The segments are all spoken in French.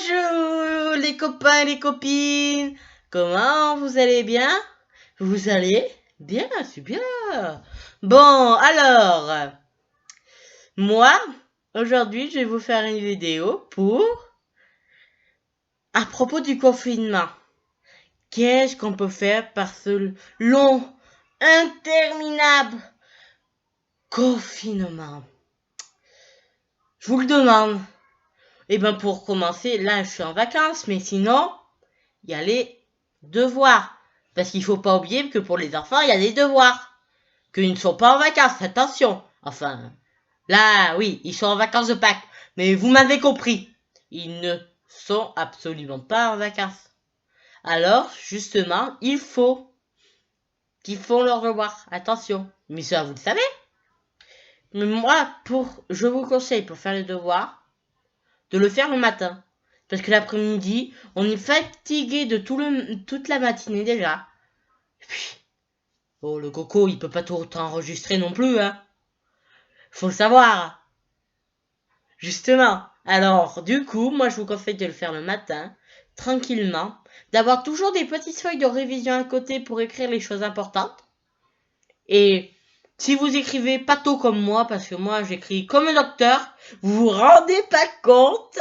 Bonjour les copains et les copines. Comment vous allez bien? Vous allez bien, super. Bon, alors, moi, aujourd'hui, je vais vous faire une vidéo à propos du confinement. Qu'est-ce qu'on peut faire par ce long, interminable confinement? Je vous le demande. Et ben pour commencer, là je suis en vacances, mais sinon, il y a les devoirs. Parce qu'il faut pas oublier que pour les enfants, il y a des devoirs. Qu'ils ne sont pas en vacances, attention. Enfin, là, oui, ils sont en vacances de Pâques. Mais vous m'avez compris. Ils ne sont absolument pas en vacances. Alors, justement, il faut qu'ils font leurs devoirs. Attention. Mais ça, vous le savez. Mais moi, je vous conseille pour faire les devoirs, de le faire le matin. Parce que l'après-midi, on est fatigué de toute la matinée déjà. Et puis, oh, le coco, il peut pas tout enregistrer non plus, hein. Faut le savoir. Justement. Alors, du coup, moi, je vous conseille de le faire le matin, tranquillement, d'avoir toujours des petites feuilles de révision à côté pour écrire les choses importantes. Et si vous écrivez pas tôt comme moi, parce que moi, j'écris comme un docteur, vous vous rendez pas compte,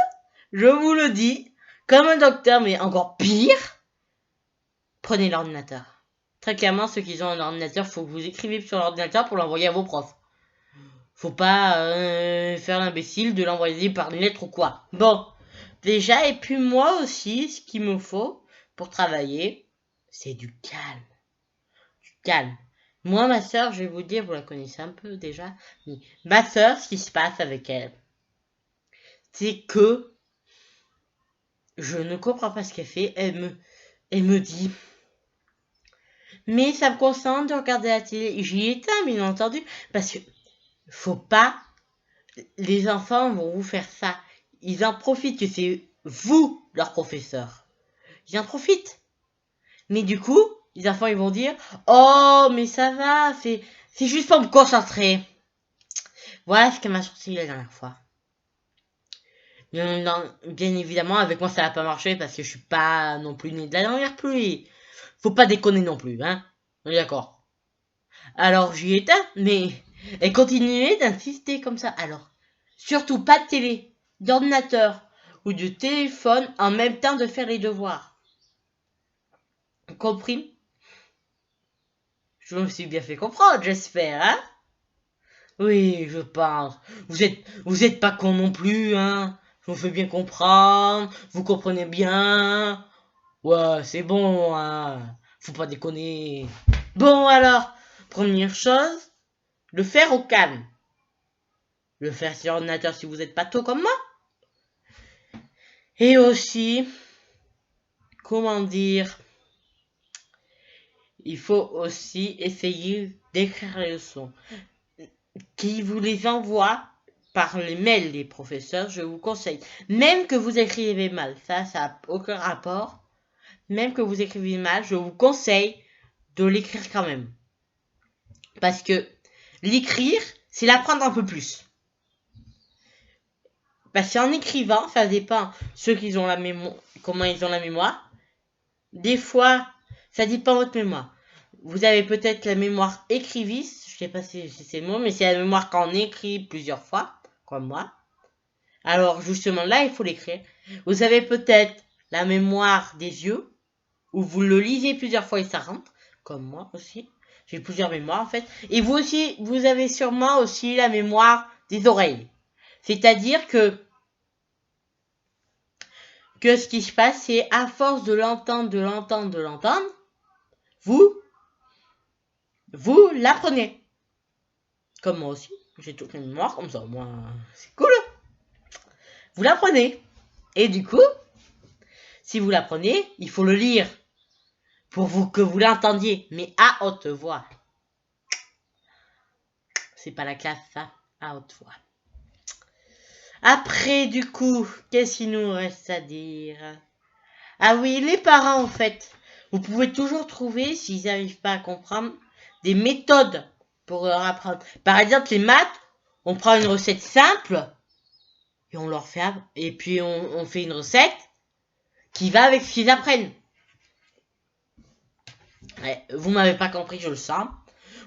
je vous le dis, comme un docteur, mais encore pire, prenez l'ordinateur. Très clairement, ceux qui ont un ordinateur, faut que vous écrivez sur l'ordinateur pour l'envoyer à vos profs. Faut pas faire l'imbécile de l'envoyer par une lettre ou quoi. Bon, déjà, et puis moi aussi, ce qu'il me faut pour travailler, c'est du calme. Du calme. Moi, ma sœur, je vais vous dire, vous la connaissez un peu déjà, mais ma sœur, ce qui se passe avec elle, c'est que je ne comprends pas ce qu'elle fait. Elle me dit, mais ça me concentre de regarder la télé. J'y éteins, bien entendu, parce que faut pas. Les enfants vont vous faire ça. Ils en profitent que c'est vous, leur professeur. Ils en profitent. Mais du coup, les enfants, ils vont dire, oh, mais ça va, c'est juste pour me concentrer. Voilà ce qu'elle m'a sorti la dernière fois. Bien évidemment, avec moi, ça n'a pas marché parce que je suis pas non plus né de la dernière pluie. Faut pas déconner non plus, hein. On est d'accord. Alors, j'y étais, mais elle continuait d'insister comme ça. Alors, surtout pas de télé, d'ordinateur ou de téléphone en même temps de faire les devoirs. Compris? Je me suis bien fait comprendre, j'espère, hein? Oui, je pense. Vous êtes pas con non plus, hein? Je vous fais bien comprendre. Vous comprenez bien. Ouais, c'est bon, hein. Faut pas déconner. Bon, alors, première chose, le faire au calme. Le faire sur ordinateur si vous êtes pas tôt comme moi. Et aussi, comment dire, il faut aussi essayer d'écrire les leçons. Qui vous les envoie par les mails des professeurs, je vous conseille. Même que vous écrivez mal, ça n'a aucun rapport. Même que vous écrivez mal, je vous conseille de l'écrire quand même. Parce que l'écrire, c'est l'apprendre un peu plus. Parce qu'en écrivant, ça dépend ceux qui ont la mémoire, comment ils ont la mémoire. Des fois, ça dépend de votre mémoire. Vous avez peut-être la mémoire écriviste, je sais pas si c'est le mot, mais c'est la mémoire quand on écrit plusieurs fois, comme moi. Alors justement là, il faut l'écrire. Vous avez peut-être la mémoire des yeux, où vous le lisez plusieurs fois et ça rentre, comme moi aussi. J'ai plusieurs mémoires en fait. Et vous aussi, vous avez sûrement aussi la mémoire des oreilles. C'est-à-dire que ce qui se passe, c'est à force de l'entendre, vous l'apprenez. Comme moi aussi, j'ai toutes les mémoires comme ça, moi, c'est cool. Vous l'apprenez. Et du coup, si vous l'apprenez, il faut le lire pour que vous l'entendiez, mais à haute voix. C'est pas la classe, ça, à haute voix. Après, du coup, qu'est-ce qu'il nous reste à dire? Ah oui, les parents, en fait. Vous pouvez toujours trouver, s'ils n'arrivent pas à comprendre, des méthodes pour leur apprendre. Par exemple, les maths, on prend une recette simple, et on leur fait, et puis on fait une recette, qui va avec ce qu'ils apprennent. Ouais, vous m'avez pas compris, je le sens.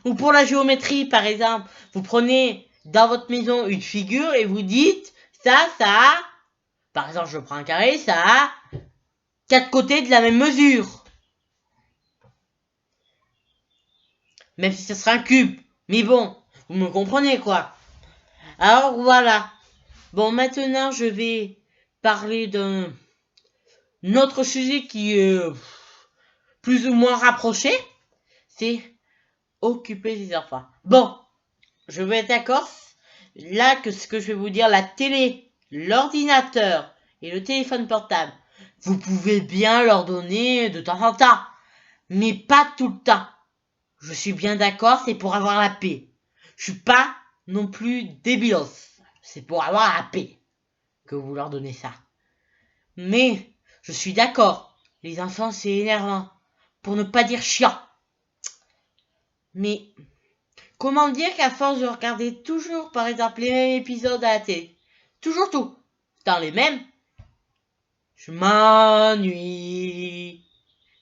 Ou pour la géométrie, par exemple, vous prenez dans votre maison une figure et vous dites, ça a, par exemple, je prends un carré, ça a 4 côtés de la même mesure. Même si ça sera un cube. Mais bon, vous me comprenez, quoi. Alors, voilà. Bon, maintenant, je vais parler d'un autre sujet qui est plus ou moins rapproché. C'est occuper ses enfants. Bon, je vais être d'accord. Là, que ce que je vais vous dire, la télé, l'ordinateur et le téléphone portable, vous pouvez bien leur donner de temps en temps. Mais pas tout le temps. Je suis bien d'accord, c'est pour avoir la paix. Je suis pas non plus débilos. C'est pour avoir la paix que vous leur donnez ça. Mais, je suis d'accord, les enfants c'est énervant. Pour ne pas dire chiant. Mais, comment dire qu'à force de regarder toujours, par exemple, les mêmes épisodes à la télé, toujours tout, dans les mêmes, je m'ennuie.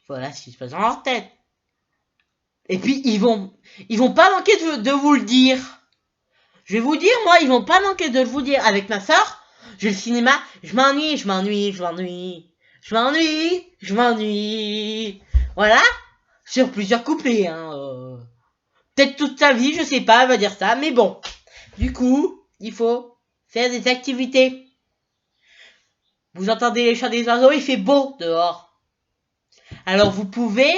Voilà ce qui se passe dans leur tête. Et puis, ils vont pas manquer de vous le dire. Je vais vous dire, moi, ils vont pas manquer de vous dire. Avec ma soeur, j'ai le cinéma, je m'ennuie. Voilà, sur plusieurs couplets, hein. Peut-être toute sa vie, je sais pas, elle va dire ça, mais bon. Du coup, il faut faire des activités. Vous entendez les chants des oiseaux, il fait beau dehors. Alors vous pouvez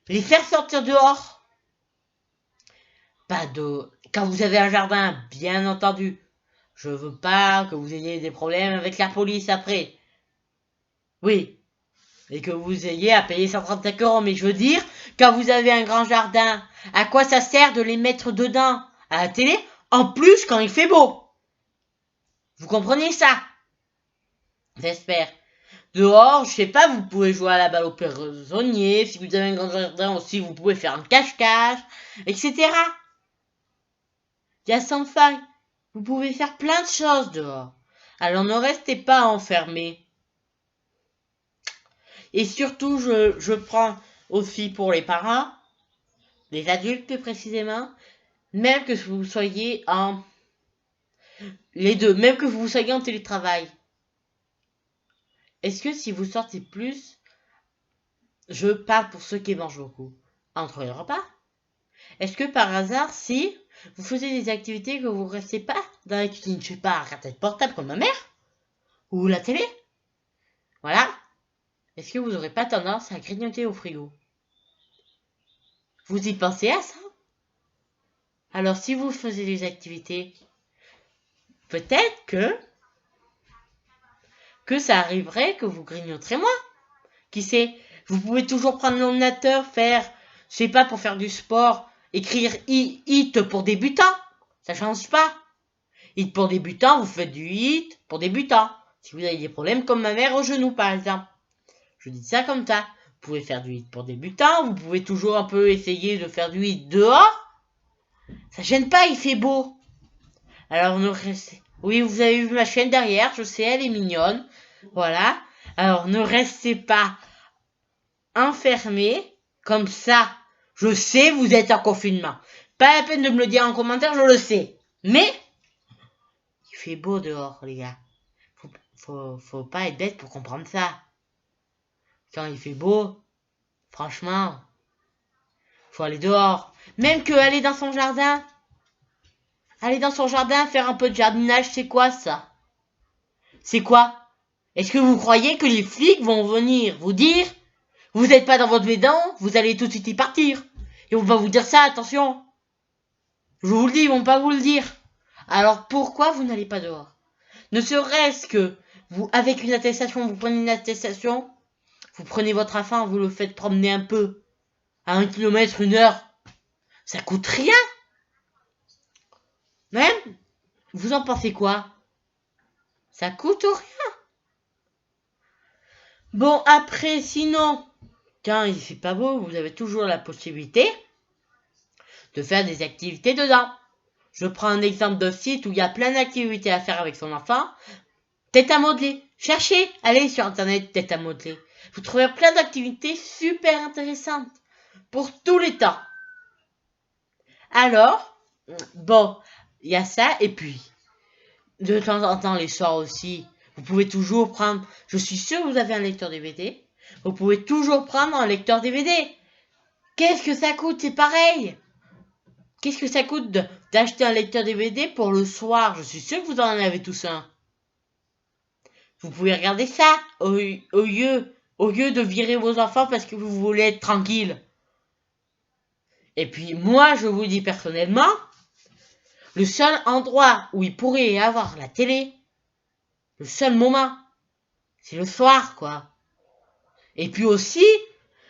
les faire sortir dehors. Pas de... Quand vous avez un jardin, bien entendu. Je veux pas que vous ayez des problèmes avec la police après. Oui. Et que vous ayez à payer 135 €. Mais je veux dire, quand vous avez un grand jardin, à quoi ça sert de les mettre dedans à la télé? En plus, quand il fait beau. Vous comprenez ça? J'espère. Dehors, je sais pas, vous pouvez jouer à la balle au prisonnier. Si vous avez un grand jardin aussi, vous pouvez faire un cache-cache, etc. Il y a sans faille. Vous pouvez faire plein de choses dehors. Alors ne restez pas enfermés. Et surtout, je prends aussi pour les parents, les adultes plus précisément, même que vous soyez en... Les deux, même que vous soyez en télétravail. Est-ce que si vous sortez plus, je parle pour ceux qui mangent beaucoup, entre les repas, est-ce que par hasard, si vous faisiez des activités que vous ne restez pas dans la cuisine, je sais pas, à regarder le portable comme ma mère, ou la télé, voilà, est-ce que vous n'aurez pas tendance à grignoter au frigo? Vous y pensez à ça? Alors si vous faisiez des activités, peut-être que ça arriverait que vous grignoterez moins. Qui sait? Vous pouvez toujours prendre l'ordinateur, faire, je sais pas, pour faire du sport, écrire hit pour débutants. Ça change pas. Hit pour débutants, vous faites du hit pour débutants. Si vous avez des problèmes comme ma mère au genou, par exemple. Je dis ça comme ça. Vous pouvez faire du hit pour débutants, vous pouvez toujours un peu essayer de faire du hit dehors. Ça gêne pas, il fait beau. Alors, ne restez... Oui, vous avez vu ma chaîne derrière, je sais, elle est mignonne. Voilà. Alors, ne restez pas enfermés. Comme ça, je sais, vous êtes en confinement. Pas la peine de me le dire en commentaire, je le sais. Mais, il fait beau dehors, les gars. Faut pas être bête pour comprendre ça. Quand il fait beau, franchement, faut aller dehors. Même que aller dans son jardin. Aller dans son jardin, faire un peu de jardinage, c'est quoi ça? C'est quoi? Est-ce que vous croyez que les flics vont venir vous dire, vous n'êtes pas dans votre maison, vous allez tout de suite y partir? Et on va vous dire ça, attention. Je vous le dis, ils vont pas vous le dire. Alors pourquoi vous n'allez pas dehors? Ne serait-ce que vous, avec une attestation, vous prenez une attestation, vous prenez votre enfant, vous le faites promener un peu, à 1 km, 1 heure. Ça coûte rien. Même, vous en pensez quoi? Ça coûte rien. Bon, après, sinon, quand il fait pas beau, vous avez toujours la possibilité de faire des activités dedans. Je prends un exemple de site où il y a plein d'activités à faire avec son enfant. Peut-être à modeler. Cherchez, allez sur internet tête à modeler. Vous trouverez plein d'activités super intéressantes pour tous les temps. Alors, bon, il y a ça, et puis, de temps en temps, les soirs aussi, vous pouvez toujours prendre, je suis sûr que vous avez un lecteur DVD, vous pouvez toujours prendre un lecteur DVD. Qu'est-ce que ça coûte? C'est pareil. Qu'est-ce que ça coûte d'acheter un lecteur DVD pour le soir? Je suis sûr que vous en avez tous un. Vous pouvez regarder ça au lieu de virer vos enfants parce que vous voulez être tranquille. Et puis moi, je vous dis personnellement, le seul endroit où il pourrait y avoir la télé, le seul moment, c'est le soir, quoi. Et puis aussi,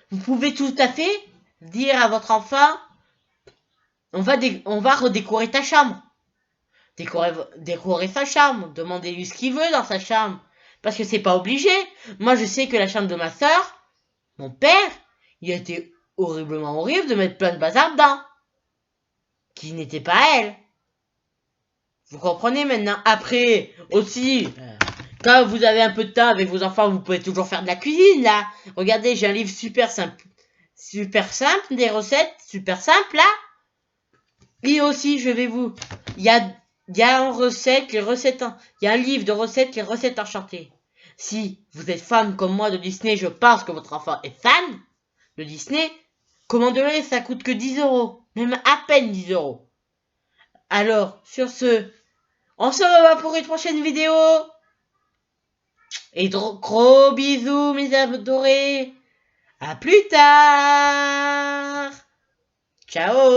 vous pouvez tout à fait dire à votre enfant, on va redécorer ta chambre. Décorer sa chambre, demandez-lui ce qu'il veut dans sa chambre. Parce que c'est pas obligé. Moi, je sais que la chambre de ma soeur, mon père, il a été horriblement horrible de mettre plein de bazar dedans. Qui n'était pas elle. Vous comprenez maintenant? Après, aussi, quand vous avez un peu de temps avec vos enfants, vous pouvez toujours faire de la cuisine, là. Regardez, j'ai un livre super simple, des recettes super simples, là. Et aussi, il y a une recette, il y a un livre de recettes, les recettes enchantées. Si vous êtes fan comme moi de Disney, je pense que votre enfant est fan de Disney, commandez-le, ça coûte que 10 €. Même à peine 10 €. Alors, sur ce, on se revoit pour une prochaine vidéo. Et gros bisous, mes adorés. À plus tard. Ciao.